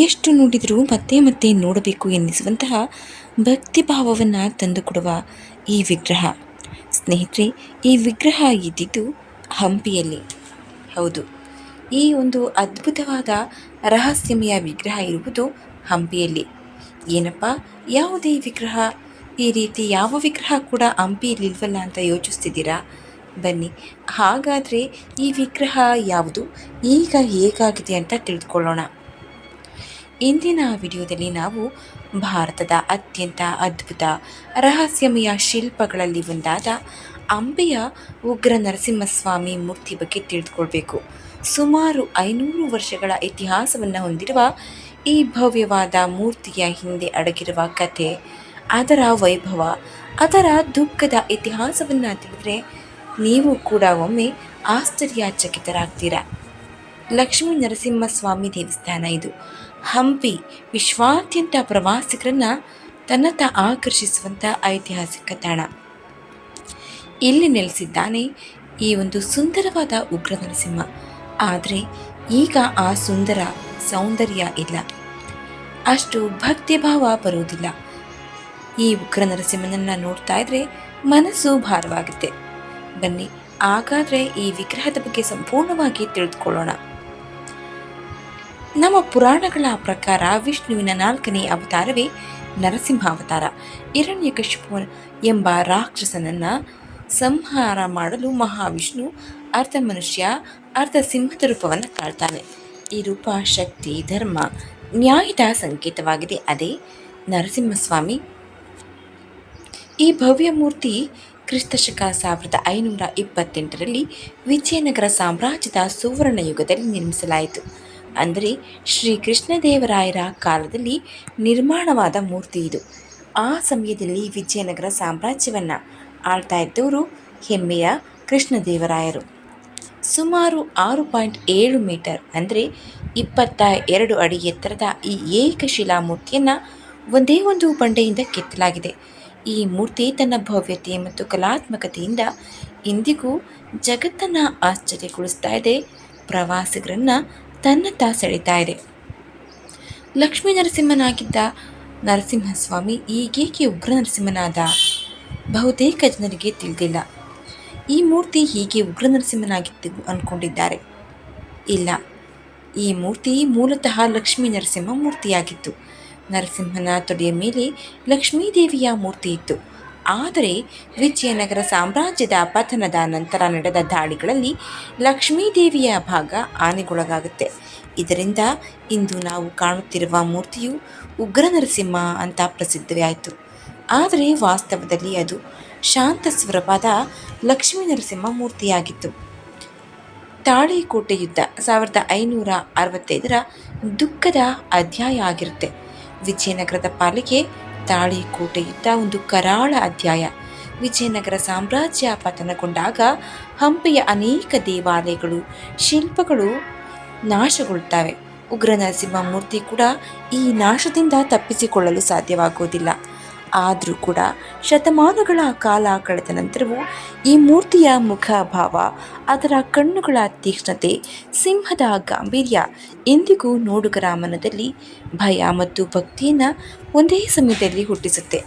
ಎಷ್ಟು ನೋಡಿದರೂ ಮತ್ತೆ ಮತ್ತೆ ನೋಡಬೇಕು ಎನ್ನಿಸುವಂತಹ ಭಕ್ತಿಭಾವವನ್ನು ತಂದುಕೊಡುವ ಈ ವಿಗ್ರಹ. ಸ್ನೇಹಿತರೆ, ಈ ವಿಗ್ರಹ ಇದ್ದಿದ್ದು ಹಂಪಿಯಲ್ಲಿ. ಹೌದು, ಈ ಒಂದು ಅದ್ಭುತವಾದ ರಹಸ್ಯಮಯ ವಿಗ್ರಹ ಇರುವುದು ಹಂಪಿಯಲ್ಲಿ. ಏನಪ್ಪ, ಯಾವುದೇ ವಿಗ್ರಹ, ಈ ರೀತಿ ಯಾವ ವಿಗ್ರಹ ಕೂಡ ಹಂಪಿಯಲ್ಲಿಲ್ವಲ್ಲ ಅಂತ ಯೋಚಿಸ್ತಿದ್ದೀರಾ? ಬನ್ನಿ, ಹಾಗಾದರೆ ಈ ವಿಗ್ರಹ ಯಾವುದು, ಈಗ ಹೇಗಾಗಿದೆ ಅಂತ ತಿಳಿದುಕೊಳ್ಳೋಣ. ಇಂದಿನ ವಿಡಿಯೋದಲ್ಲಿ ನಾವು ಭಾರತದ ಅತ್ಯಂತ ಅದ್ಭುತ ರಹಸ್ಯಮಯ ಶಿಲ್ಪಗಳಲ್ಲಿ ಒಂದಾದ ಹಂಪಿಯ ಉಗ್ರ ನರಸಿಂಹಸ್ವಾಮಿ ಮೂರ್ತಿ ಬಗ್ಗೆ ತಿಳಿದುಕೊಳ್ಬೇಕು. ಸುಮಾರು 500 ವರ್ಷಗಳ ಇತಿಹಾಸವನ್ನು ಹೊಂದಿರುವ ಈ ಭವ್ಯವಾದ ಮೂರ್ತಿಯ ಹಿಂದೆ ಅಡಗಿರುವ ಕಥೆ, ಅದರ ವೈಭವ, ಅದರ ದುಃಖದ ಇತಿಹಾಸವನ್ನು ತಿಳಿದರೆ ನೀವು ಕೂಡ ಒಮ್ಮೆ ಆಶ್ಚರ್ಯಚಕಿತರಾಗ್ತೀರಾ. ಲಕ್ಷ್ಮೀ ನರಸಿಂಹಸ್ವಾಮಿ ದೇವಸ್ಥಾನ ಇದು. ಹಂಪಿ ವಿಶ್ವಾದ್ಯಂತ ಪ್ರವಾಸಿಗರನ್ನು ತನ್ನತ್ತ ಆಕರ್ಷಿಸುವಂಥ ಐತಿಹಾಸಿಕ ತಾಣ. ಇಲ್ಲಿ ನೆಲೆಸಿದ್ದಾನೆ ಈ ಒಂದು ಸುಂದರವಾದ ಉಗ್ರ ನರಸಿಂಹ. ಆದರೆ ಈಗ ಆ ಸೌಂದರ್ಯ ಇಲ್ಲ, ಅಷ್ಟು ಭಕ್ತಿಭಾವ ಬರುವುದಿಲ್ಲ. ಈ ಉಗ್ರ ನರಸಿಂಹನನ್ನು ನೋಡ್ತಾ ಇದ್ರೆ ಮನಸ್ಸು ಭಾರವಾಗುತ್ತೆ. ಬನ್ನಿ, ಹಾಗಾದರೆ ಈ ವಿಗ್ರಹದ ಬಗ್ಗೆ ಸಂಪೂರ್ಣವಾಗಿ ತಿಳಿದುಕೊಳ್ಳೋಣ. ನಮ್ಮ ಪುರಾಣಗಳ ಪ್ರಕಾರ ವಿಷ್ಣುವಿನ 4ನೇ ಅವತಾರವೇ ನರಸಿಂಹ ಅವತಾರ. ಹಿರಣ್ಯಕಶಿಪು ಎಂಬ ರಾಕ್ಷಸನನ್ನು ಸಂಹಾರ ಮಾಡಲು ಮಹಾವಿಷ್ಣು ಅರ್ಧ ಮನುಷ್ಯ ಅರ್ಧ ಸಿಂಹದ ರೂಪವನ್ನು ತಾಳ್ತಾನೆ. ಈ ರೂಪ ಶಕ್ತಿ, ಧರ್ಮ, ನ್ಯಾಯದ ಸಂಕೇತವಾಗಿದೆ. ಅದೇ ನರಸಿಂಹಸ್ವಾಮಿ. ಈ ಭವ್ಯ ಮೂರ್ತಿ ಕ್ರಿಸ್ತಶಕ 1528ರಲ್ಲಿ ವಿಜಯನಗರ ಸಾಮ್ರಾಜ್ಯದ ಸುವರ್ಣ ಯುಗದಲ್ಲಿ ನಿರ್ಮಿಸಲಾಯಿತು. ಅಂದರೆ ಶ್ರೀ ಕೃಷ್ಣದೇವರಾಯರ ಕಾಲದಲ್ಲಿ ನಿರ್ಮಾಣವಾದ ಮೂರ್ತಿ ಇದು. ಆ ಸಮಯದಲ್ಲಿ ವಿಜಯನಗರ ಸಾಮ್ರಾಜ್ಯವನ್ನು ಆಳ್ತಾ ಇದ್ದವರು ಹೆಮ್ಮೆಯ ಕೃಷ್ಣದೇವರಾಯರು. ಸುಮಾರು 6.7 ಮೀಟರ್ ಅಂದರೆ 22 ಅಡಿ ಎತ್ತರದ ಈ ಏಕಶಿಲಾ ಮೂರ್ತಿಯನ್ನು ಒಂದೇ ಒಂದು ಬಂಡೆಯಿಂದ ಕೆತ್ತಲಾಗಿದೆ. ಈ ಮೂರ್ತಿ ತನ್ನ ಭವ್ಯತೆ ಮತ್ತು ಕಲಾತ್ಮಕತೆಯಿಂದ ಇಂದಿಗೂ ಜಗತ್ತನ್ನು ಆಶ್ಚರ್ಯಗೊಳಿಸ್ತಾ ಇದೆ, ಪ್ರವಾಸಿಗರನ್ನು ತನ್ನತ್ತ ಸೆಳೀತಾ ಇದೆ. ಲಕ್ಷ್ಮೀ ನರಸಿಂಹನಾಗಿದ್ದ ನರಸಿಂಹಸ್ವಾಮಿ ಈಗೇಕೆ ಉಗ್ರ ನರಸಿಂಹನಾದ? ಬಹುತೇಕ ಜನರಿಗೆ ತಿಳಿದಿಲ್ಲ. ಈ ಮೂರ್ತಿ ಹೀಗೆ ಉಗ್ರ ನರಸಿಂಹನಾಗಿದ್ದು ಅಂದ್ಕೊಂಡಿದ್ದಾರೆ. ಇಲ್ಲ, ಈ ಮೂರ್ತಿ ಮೂಲತಃ ಲಕ್ಷ್ಮೀ ನರಸಿಂಹ ಮೂರ್ತಿಯಾಗಿತ್ತು. ನರಸಿಂಹನ ತೊಡೆಯ ಮೇಲೆ ಲಕ್ಷ್ಮೀದೇವಿಯ ಮೂರ್ತಿ ಇತ್ತು. ಆದರೆ ವಿಜಯನಗರ ಸಾಮ್ರಾಜ್ಯದ ಪತನದ ನಂತರ ನಡೆದ ದಾಳಿಗಳಲ್ಲಿ ಲಕ್ಷ್ಮೀದೇವಿಯ ಭಾಗ ಹಾನಿಗೊಳಗಾಗುತ್ತೆ. ಇದರಿಂದ ಇಂದು ನಾವು ಕಾಣುತ್ತಿರುವ ಮೂರ್ತಿಯು ಉಗ್ರ ನರಸಿಂಹ ಅಂತ ಪ್ರಸಿದ್ಧವಾಯಿತು. ಆದರೆ ವಾಸ್ತವದಲ್ಲಿ ಅದು ಶಾಂತ ಸ್ವರೂಪದ ಲಕ್ಷ್ಮೀ ನರಸಿಂಹ ಮೂರ್ತಿಯಾಗಿತ್ತು. ತಾಳಿಕೋಟೆ ಯುದ್ಧ 1565ರ ದುಃಖದ ಅಧ್ಯಾಯ ಆಗಿರುತ್ತೆ. ವಿಜಯನಗರದ ಪಾಲಿಗೆ ತಾಳಿಕೋಟೆ ಯುದ್ಧ ಒಂದು ಕರಾಳ ಅಧ್ಯಾಯ. ವಿಜಯನಗರ ಸಾಮ್ರಾಜ್ಯ ಪತನಗೊಂಡಾಗ ಹಂಪಿಯ ಅನೇಕ ದೇವಾಲಯಗಳು, ಶಿಲ್ಪಗಳು ನಾಶಗೊಳ್ಳುತ್ತವೆ. ಉಗ್ರ ನರಸಿಂಹ ಮೂರ್ತಿ ಕೂಡ ಈ ನಾಶದಿಂದ ತಪ್ಪಿಸಿಕೊಳ್ಳಲು ಸಾಧ್ಯವಾಗುವುದಿಲ್ಲ. ಆದರೂ ಕೂಡ ಶತಮಾನಗಳ ಕಾಲ ಕಳೆದ ನಂತರವೂ ಈ ಮೂರ್ತಿಯ ಮುಖಭಾವ, ಅದರ ಕಣ್ಣುಗಳ ತೀಕ್ಷ್ಣತೆ, ಸಿಂಹದ ಗಾಂಭೀರ್ಯ ಇಂದಿಗೂ ನೋಡುಗರ ಮನದಲ್ಲಿ ಭಯ ಮತ್ತು ಭಕ್ತಿಯನ್ನು ಒಂದೇ ಸಮಯದಲ್ಲಿ ಹುಟ್ಟಿಸುತ್ತೆ.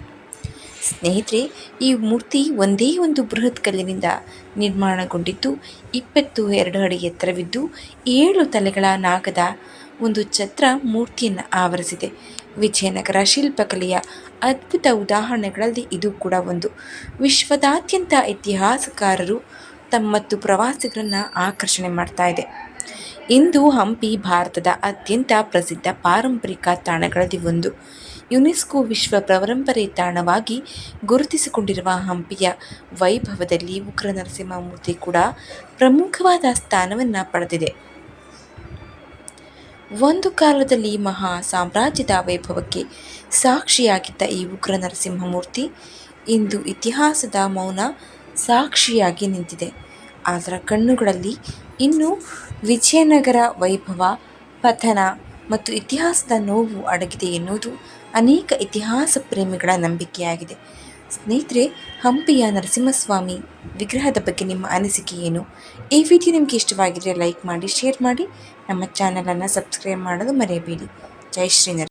ಸ್ನೇಹಿತರೆ, ಈ ಮೂರ್ತಿ ಒಂದೇ ಒಂದು ಬೃಹತ್ ಕಲ್ಲಿನಿಂದ ನಿರ್ಮಾಣಗೊಂಡಿದ್ದು 22 ಅಡಿ ಎತ್ತರವಿದ್ದು 7 ತಲೆಗಳ ನಾಗದ ಒಂದು ಛತ್ರ ಮೂರ್ತಿಯನ್ನು ಆವರಿಸಿದೆ. ವಿಜಯನಗರ ಶಿಲ್ಪಕಲೆಯ ಅದ್ಭುತ ಉದಾಹರಣೆಗಳಲ್ಲಿ ಇದು ಕೂಡ ಒಂದು. ವಿಶ್ವದಾದ್ಯಂತ ಇತಿಹಾಸಕಾರರು ಮತ್ತು ಪ್ರವಾಸಿಗರನ್ನು ಆಕರ್ಷಣೆ ಮಾಡ್ತಾ ಇದೆ. ಇಂದು ಹಂಪಿ ಭಾರತದ ಅತ್ಯಂತ ಪ್ರಸಿದ್ಧ ಪಾರಂಪರಿಕ ತಾಣಗಳಲ್ಲಿ ಒಂದು. ಯುನೆಸ್ಕೋ ವಿಶ್ವ ಪರಂಪರೆ ತಾಣವಾಗಿ ಗುರುತಿಸಿಕೊಂಡಿರುವ ಹಂಪಿಯ ವೈಭವದಲ್ಲಿ ಉಗ್ರ ನರಸಿಂಹ ಮೂರ್ತಿ ಕೂಡ ಪ್ರಮುಖವಾದ ಸ್ಥಾನವನ್ನು ಪಡೆದಿದೆ. ಒಂದು ಕಾಲದಲ್ಲಿ ಮಹಾ ಸಾಮ್ರಾಜ್ಯದ ವೈಭವಕ್ಕೆ ಸಾಕ್ಷಿಯಾಗಿದ್ದ ಈ ಉಗ್ರ ನರಸಿಂಹ ಮೂರ್ತಿ ಇಂದು ಇತಿಹಾಸದ ಮೌನ ಸಾಕ್ಷಿಯಾಗಿ ನಿಂತಿದೆ. ಅದರ ಕಣ್ಣುಗಳಲ್ಲಿ ಇನ್ನೂ ವಿಜಯನಗರ ವೈಭವ, ಪತನ ಮತ್ತು ಇತಿಹಾಸದ ನೋವು ಅಡಗಿದೆ ಎನ್ನುವುದು ಅನೇಕ ಇತಿಹಾಸ ಪ್ರೇಮಿಗಳ ನಂಬಿಕೆಯಾಗಿದೆ. ಸ್ನೇಹಿತರೆ, ಹಂಪಿಯ ನರಸಿಂಹಸ್ವಾಮಿ ವಿಗ್ರಹದ ಬಗ್ಗೆ ನಿಮ್ಮ ಅನಿಸಿಕೆ ಏನು? ಈ ವಿಡಿಯೋ ನಿಮಗೆ ಇಷ್ಟವಾಗಿದ್ದರೆ ಲೈಕ್ ಮಾಡಿ, ಶೇರ್ ಮಾಡಿ, ನಮ್ಮ ಚಾನಲನ್ನು ಸಬ್ಸ್ಕ್ರೈಬ್ ಮಾಡಲು ಮರೆಯಬೇಡಿ. ಜೈ ಶ್ರೀ ನರಸಿಂಹ.